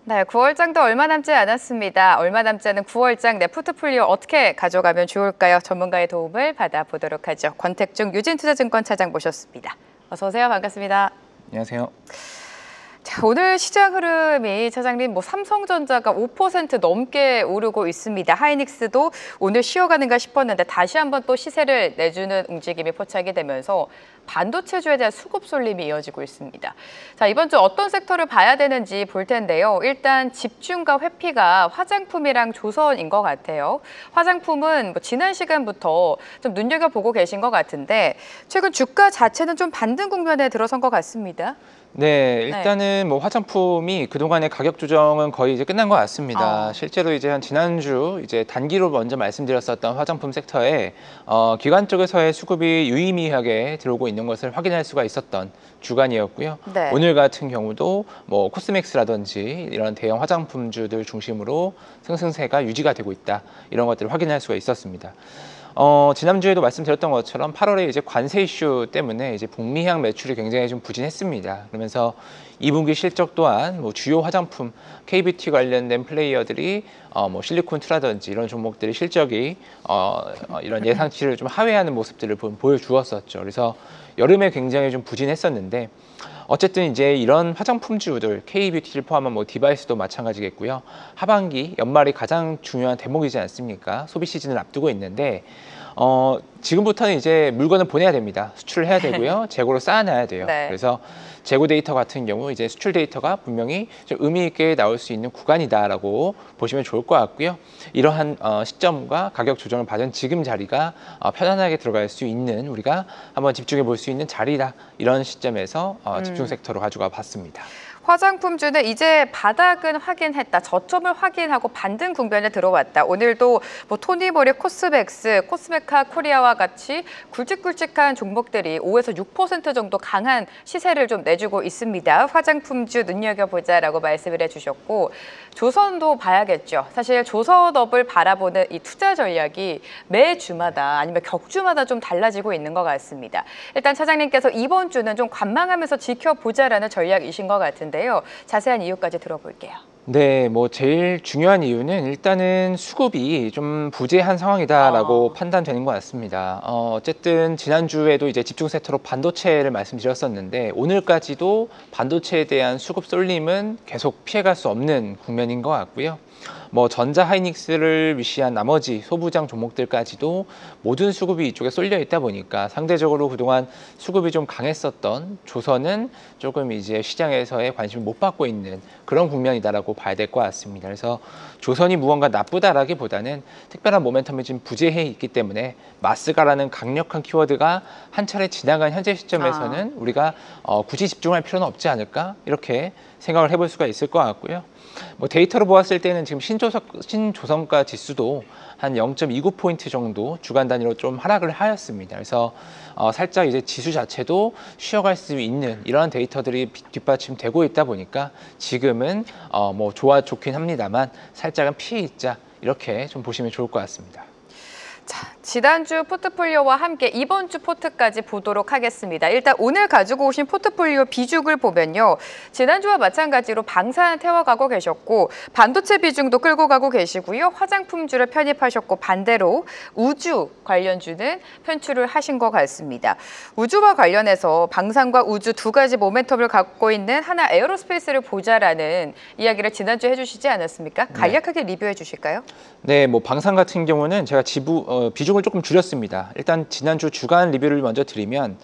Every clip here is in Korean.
네, 9월장도 얼마 남지 않았습니다. 얼마 남지 않은 9월장 내 포트폴리오 어떻게 가져가면 좋을까요? 전문가의 도움을 받아보도록 하죠. 권택중 유진투자증권 차장 모셨습니다. 어서 오세요. 반갑습니다. 안녕하세요. 자, 오늘 시장 흐름이 차장님 삼성전자가 5% 넘게 오르고 있습니다. 하이닉스도 오늘 쉬어가는가 싶었는데 다시 한번 또 시세를 내주는 움직임이 포착이 되면서 반도체주에 대한 수급 쏠림이 이어지고 있습니다. 자, 이번 주 어떤 섹터를 봐야 되는지 볼 텐데요. 일단 집중과 회피가 화장품이랑 조선인 것 같아요. 화장품은 지난 시간부터 좀 눈여겨보고 계신 것 같은데 최근 주가 자체는 좀 반등 국면에 들어선 것 같습니다. 네, 일단은 화장품이 그동안의 가격 조정은 거의 이제 끝난 것 같습니다. 실제로 이제 지난주 단기로 먼저 말씀드렸었던 화장품 섹터에 기관 쪽에서의 수급이 유의미하게 들어오고 있는 것을 확인할 수가 있었던 주간이었고요. 네. 오늘 같은 경우도 코스맥스라든지 이런 대형 화장품주들 중심으로 상승세가 유지가 되고 있다. 이런 것들을 확인할 수가 있었습니다. 지난주에도 말씀드렸던 것처럼 8월에 이제 관세 이슈 때문에 이제 북미향 매출이 굉장히 좀 부진했습니다. 그러면서 2분기 실적 또한 주요 화장품, K뷰티 관련된 플레이어들이 실리콘투라든지 이런 종목들의 실적이 이런 예상치를 좀 하회하는 모습들을 보여주었었죠. 그래서 여름에 굉장히 좀 부진했었는데 어쨌든 이제 이런 화장품주들 K뷰티를 포함한 디바이스도 마찬가지겠고요. 하반기 연말이 가장 중요한 대목이지 않습니까? 소비 시즌을 앞두고 있는데 지금부터는 이제 물건을 보내야 됩니다. 수출을 해야 되고요. 재고를 쌓아놔야 돼요. 네. 그래서 재고 데이터 같은 경우 이제 수출 데이터가 분명히 좀 의미 있게 나올 수 있는 구간이다라고 보시면 좋을 것 같고요. 이러한 시점과 가격 조정을 받은 지금 자리가 편안하게 들어갈 수 있는 우리가 한번 집중해 볼 수 있는 자리다. 이런 시점에서 집중 섹터로 가져가 봤습니다. 화장품주는 이제 바닥은 확인했다. 저점을 확인하고 반등 국면에 들어왔다. 오늘도 토니모리, 코스맥스, 코스메카 코리아와 같이 굵직굵직한 종목들이 5에서 6% 정도 강한 시세를 좀 내주고 있습니다. 화장품주 눈여겨보자라고 말씀을 해주셨고 조선도 봐야겠죠. 사실 조선업을 바라보는 이 투자 전략이 매주마다 아니면 격주마다 좀 달라지고 있는 것 같습니다. 일단 차장님께서 이번 주는 좀 관망하면서 지켜보자라는 전략이신 것 같은데 자세한 이유까지 들어볼게요. 네, 제일 중요한 이유는 일단은 수급이 좀 부재한 상황이다라고 판단되는 것 같습니다. 어쨌든 지난주에도 이제 집중 섹터로 반도체를 말씀드렸었는데 오늘까지도 반도체에 대한 수급 쏠림은 계속 피해갈 수 없는 국면인 것 같고요. 전자 하이닉스를 위시한 나머지 소부장 종목들까지도 모든 수급이 이쪽에 쏠려 있다 보니까 상대적으로 그동안 수급이 좀 강했었던 조선은 조금 이제 시장에서의 관심을 못 받고 있는 그런 국면이다라고 봐야 될 것 같습니다. 그래서 조선이 무언가 나쁘다라기보다는 특별한 모멘텀이 지금 부재해 있기 때문에 마스가라는 강력한 키워드가 한 차례 지나간 현재 시점에서는 우리가 굳이 집중할 필요는 없지 않을까 이렇게 생각을 해볼 수가 있을 것 같고요. 데이터로 보았을 때는 지금 신조선가 지수도 한 0.29포인트 정도 주간 단위로 좀 하락을 하였습니다. 그래서 살짝 이제 지수 자체도 쉬어갈 수 있는 이러한 데이터들이 뒷받침되고 있다 보니까 지금은 좋긴 합니다만 살짝은 피해 있자 이렇게 좀 보시면 좋을 것 같습니다. 자, 지난주 포트폴리오와 함께 이번 주 포트까지 보도록 하겠습니다. 일단 오늘 가지고 오신 포트폴리오 비중을 보면요. 지난주와 마찬가지로 방산 태워가고 계셨고 반도체 비중도 끌고 가고 계시고요. 화장품주를 편입하셨고 반대로 우주 관련주는 편출을 하신 것 같습니다. 우주와 관련해서 방산과 우주 두 가지 모멘텀을 갖고 있는 하나 에어로스페이스를 보자라는 이야기를 지난주에 해주시지 않았습니까? 간략하게 리뷰해 주실까요? 네, 방산 같은 경우는 제가 비중을 조금 줄였습니다. 일단 지난주 주간 리뷰를 먼저 드리면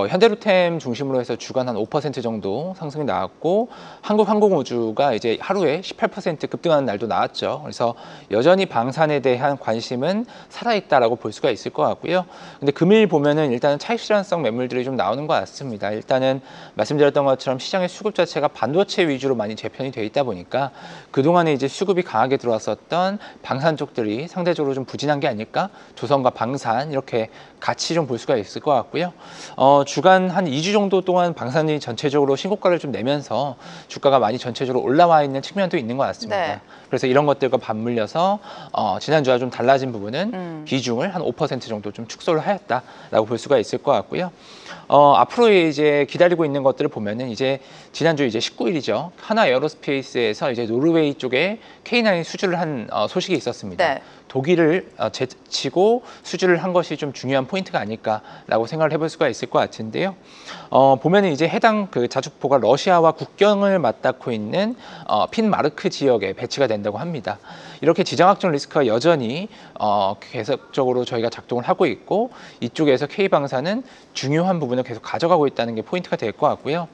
현대로템 중심으로 해서 주간 한 5% 정도 상승이 나왔고 한국항공우주가 이제 하루에 18% 급등하는 날도 나왔죠. 그래서 여전히 방산에 대한 관심은 살아있다라고 볼 수가 있을 것 같고요. 근데 금일 보면은 일단은 차익 실현성 매물들이 좀 나오는 것 같습니다. 일단은 말씀드렸던 것처럼 시장의 수급 자체가 반도체 위주로 많이 재편이 돼 있다 보니까 그동안에 이제 수급이 강하게 들어왔었던 방산 쪽들이 상대적으로 좀 부진한 게 아닐까? 조선 국방과 방산 이렇게 같이 좀 볼 수가 있을 것 같고요. 주간 한 2주 정도 동안 방산이 전체적으로 신고가를 좀 내면서 주가가 많이 전체적으로 올라와 있는 측면도 있는 것 같습니다. 네. 그래서 이런 것들과 맞물려서 지난주와 좀 달라진 부분은 비중을 한 5% 정도 좀 축소를 하였다라고 볼 수가 있을 것 같고요. 앞으로 이제 기다리고 있는 것들을 보면은 이제 지난주 이제 19일이죠. 하나 에어로스페이스에서 이제 노르웨이 쪽에 K9 수주를 한 소식이 있었습니다. 네. 독일을 제치고 수주를 한 것이 좀 중요한 포인트가 아닐까라고 생각을 해볼 수가 있을 것 같은데요. 보면은 이제 해당 그 자주포가 러시아와 국경을 맞닿고 있는 핀마르크 지역에 배치가 된다고 합니다. 이렇게 지정학적 리스크가 여전히 계속적으로 저희가 작동을 하고 있고 이쪽에서 K방사는 중요한 부분을 계속 가져가고 있다는 게 포인트가 될 것 같고요.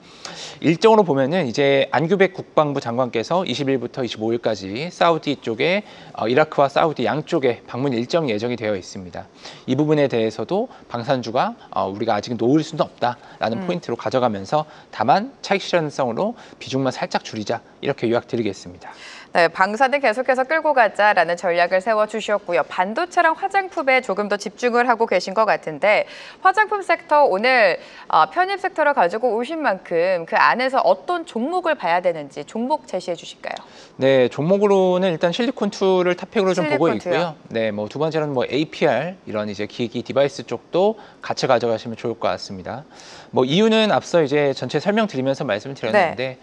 일정으로 보면은 이제 안규백 국방부 장관께서 20일부터 25일까지 사우디 쪽에 이라크와 사우디 양쪽에 방문 일정 예정이 되어 있습니다. 이 부분에 대해서도 방산주가 우리가 아직 놓을 수는 없다라는 포인트로 가져가면서 다만 차익 실현성으로 비중만 살짝 줄이자 이렇게 요약드리겠습니다. 네, 방사는 계속해서 끌고 가자라는 전략을 세워주셨고요. 반도체랑 화장품에 조금 더 집중을 하고 계신 것 같은데 화장품 섹터 오늘 편입 섹터를 가지고 오신 만큼 그 안에서 어떤 종목을 봐야 되는지 종목 제시해 주실까요? 네, 종목으로는 일단 실리콘2를 탑픽으로 좀 보고 실리콘2요. 있고요. 네, 뭐 두 번째로는 뭐 APR 이런 이제 기기 디바이스 쪽도 같이 가져가시면 좋을 것 같습니다. 뭐 이유는 앞서 이제 전체 설명드리면서 말씀을 드렸는데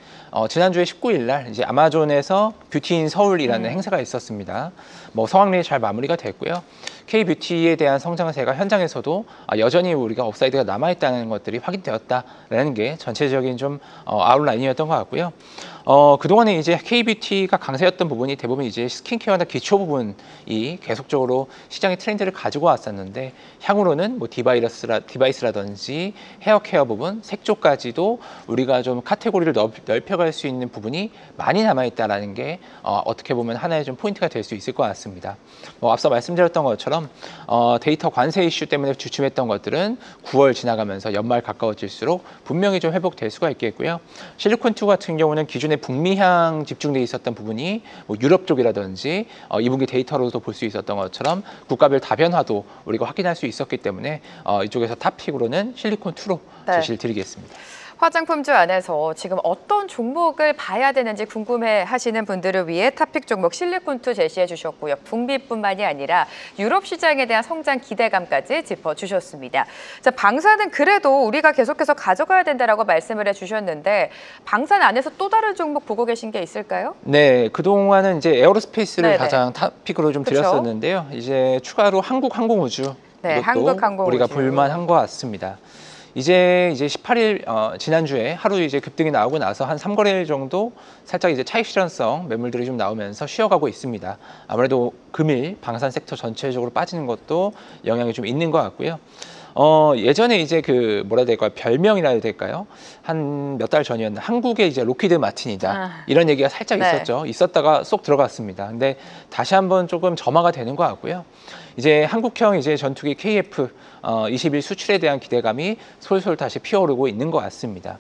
지난주에 19일 날 이제 아마존에서 뷰티인 서울이라는 행사가 있었습니다. 뭐 성황리에 잘 마무리가 됐고요. K뷰티에 대한 성장세가 현장에서도 여전히 우리가 업사이드가 남아있다는 것들이 확인되었다라는 게 전체적인 좀 아웃라인이었던 것 같고요. 그동안에 이제 K뷰티가 강세였던 부분이 대부분 이제 스킨케어나 기초 부분이 계속적으로 시장의 트렌드를 가지고 왔었는데 향후로는 뭐 디바이스라든지 헤어케어 부분, 색조까지도 우리가 좀 카테고리를 넓혀갈 수 있는 부분이 많이 남아있다라는 게 어떻게 보면 하나의 좀 포인트가 될 수 있을 것 같습니다. 뭐 앞서 말씀드렸던 것처럼 데이터 관세 이슈 때문에 주춤했던 것들은 9월 지나가면서 연말 가까워질수록 분명히 좀 회복될 수가 있겠고요. 실리콘2 같은 경우는 기존에 북미향 집중돼 있었던 부분이 뭐 유럽 쪽이라든지 2분기 데이터로도 볼 수 있었던 것처럼 국가별 다변화도 우리가 확인할 수 있었기 때문에 이쪽에서 탑픽으로는 실리콘2로 제시를 드리겠습니다. 화장품주 안에서 지금 어떤 종목을 봐야 되는지 궁금해 하시는 분들을 위해 탑픽 종목 실리콘2 제시해 주셨고요. 북미뿐만이 아니라 유럽 시장에 대한 성장 기대감까지 짚어주셨습니다. 자, 방사는 그래도 우리가 계속해서 가져가야 된다라고 말씀을 해주셨는데 방산 안에서 또 다른 종목 보고 계신 게 있을까요? 네, 그동안은 이제 에어로스페이스를 네네. 가장 탑픽으로 좀 그쵸? 드렸었는데요. 이제 추가로 항공우주 네, 이것도 한국항공우주. 우리가 볼만한 것 같습니다. 이제 18일 지난주에 하루 이제 급등이 나오고 나서 한 3거래일 정도 살짝 이제 차익 실현성 매물들이 좀 나오면서 쉬어가고 있습니다. 아무래도 금일 방산 섹터 전체적으로 빠지는 것도 영향이 좀 있는 것 같고요. 예전에 이제 그 뭐라 해야 될까요? 별명이라 해야 될까요? 한 몇 달 전이었나 한국의 이제 로키드 마틴이다. 이런 얘기가 살짝 네. 있었죠. 있었다가 쏙 들어갔습니다. 근데 다시 한번 조금 점화가 되는 것 같고요. 이제 한국형 이제 전투기 KF 21 수출에 대한 기대감이 솔솔 다시 피어오르고 있는 것 같습니다.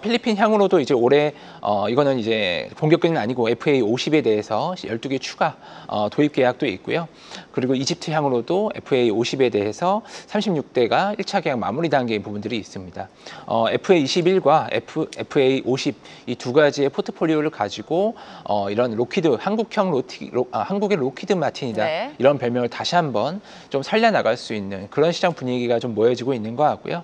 필리핀 향으로도 이제 올해 이거는 이제 본격적인 아니고 FA50에 대해서 12개 추가 도입 계약도 있고요. 그리고 이집트 향으로도 FA50에 대해서 36대가 1차 계약 마무리 단계인 부분들이 있습니다. FA21과 FA50 이 두 가지의 포트폴리오를 가지고 이런 로키드 한국의 로키드 마틴이다. 네. 이런 별명을 다시 한번 좀 살려나갈 수 있는 그런 시장 분위기가 좀 모여지고 있는 것 같고요.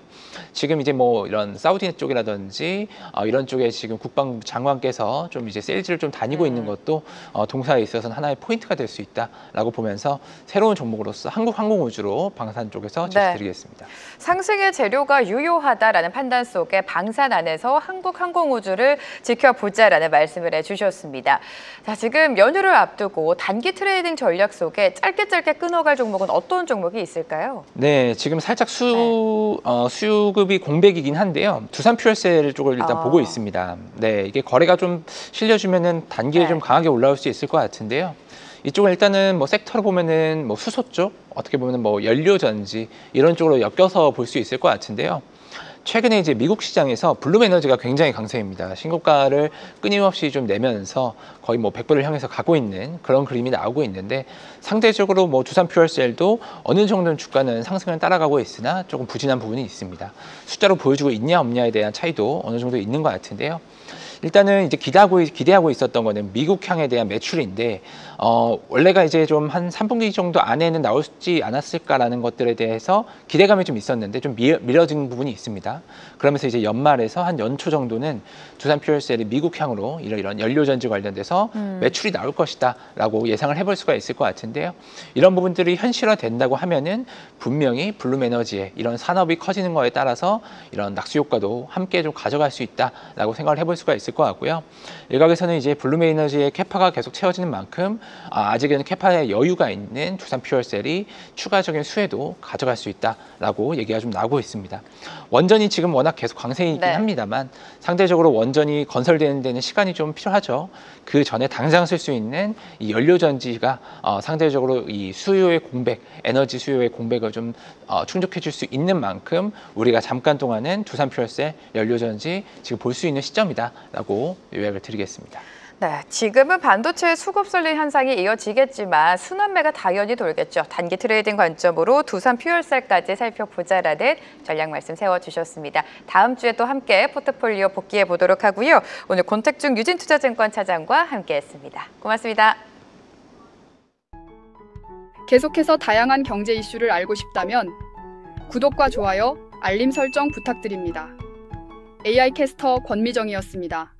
지금 이제 뭐 이런 사우디 쪽이라든지 이런 쪽에 지금 국방부 장관께서 좀 이제 세일즈를 좀 다니고 있는 것도 동사에 있어서는 하나의 포인트가 될 수 있다라고 보면서 새로운 종목으로서 한국항공우주로 방산 쪽에서 제시드리겠습니다. 상승의 재료가 유효하다라는 판단 속에 방산 안에서 한국항공우주를 지켜보자라는 말씀을 해주셨습니다. 자, 지금 연휴를 앞두고 단기 트레이딩 전략 속에 짧게 끊어갈 종목은 어떤 종목이 있을까요? 네, 지금 살짝 수급이 공백이긴 한데요. 두산퓨얼셀 쪽을 일단 보고 있습니다. 네, 이게 거래가 좀 실려주면은 단기에 좀 강하게 올라올 수 있을 것 같은데요. 이쪽은 일단은 뭐 섹터로 보면은 뭐 수소 쪽, 어떻게 보면 뭐 연료전지 이런 쪽으로 엮여서 볼 수 있을 것 같은데요. 최근에 이제 미국 시장에서 블룸에너지가 굉장히 강세입니다. 신고가를 끊임없이 좀 내면서 거의 뭐 100불을 향해서 가고 있는 그런 그림이 나오고 있는데, 상대적으로 뭐 두산퓨얼셀도 어느 정도는 주가는 상승을 따라가고 있으나 조금 부진한 부분이 있습니다. 숫자로 보여주고 있냐 없냐에 대한 차이도 어느 정도 있는 것 같은데요. 일단은 이제 기대하고 있었던 거는 미국향에 대한 매출인데, 원래가 이제 좀 한 3분기 정도 안에는 나올지 않았을까라는 것들에 대해서 기대감이 좀 있었는데 좀 미뤄진 부분이 있습니다. 그러면서 이제 연말에서 한 연초 정도는 두산퓨얼셀이 미국향으로 이런 연료전지 관련돼서 매출이 나올 것이다라고 예상을 해볼 수가 있을 것 같은데요. 이런 부분들이 현실화된다고 하면은 분명히 블룸에너지의 이런 산업이 커지는 거에 따라서 이런 낙수 효과도 함께 좀 가져갈 수 있다라고 생각을 해볼 수가 있을 것 같고요. 일각에서는 이제 블룸에너지의 캐파가 계속 채워지는 만큼 아직은 캐파에 여유가 있는 두산퓨얼셀이 추가적인 수혜도 가져갈 수 있다라고 얘기가 좀 나오고 있습니다. 원전이 지금 워낙 계속 강세이긴 네. 합니다만 상대적으로 원전이 건설되는 데는 시간이 좀 필요하죠. 그 전에 당장 쓸 수 있는 이 연료전지가 상대적으로 이 수요의 공백, 에너지 수요의 공백을 좀 충족해 줄 수 있는 만큼 우리가 잠깐 동안은 두산퓨얼셀 연료전지 지금 볼 수 있는 시점이다라고 요약을 드리겠습니다. 네, 지금은 반도체 수급 쏠림 현상이 이어지겠지만 순환매가 당연히 돌겠죠. 단기 트레이딩 관점으로 두산퓨얼셀까지 살펴보자라는 전략 말씀 세워주셨습니다. 다음 주에 또 함께 포트폴리오 복귀해 보도록 하고요. 오늘 권택중 유진투자증권 차장과 함께했습니다. 고맙습니다. 계속해서 다양한 경제 이슈를 알고 싶다면 구독과 좋아요, 알림 설정 부탁드립니다. AI 캐스터 권미정이었습니다.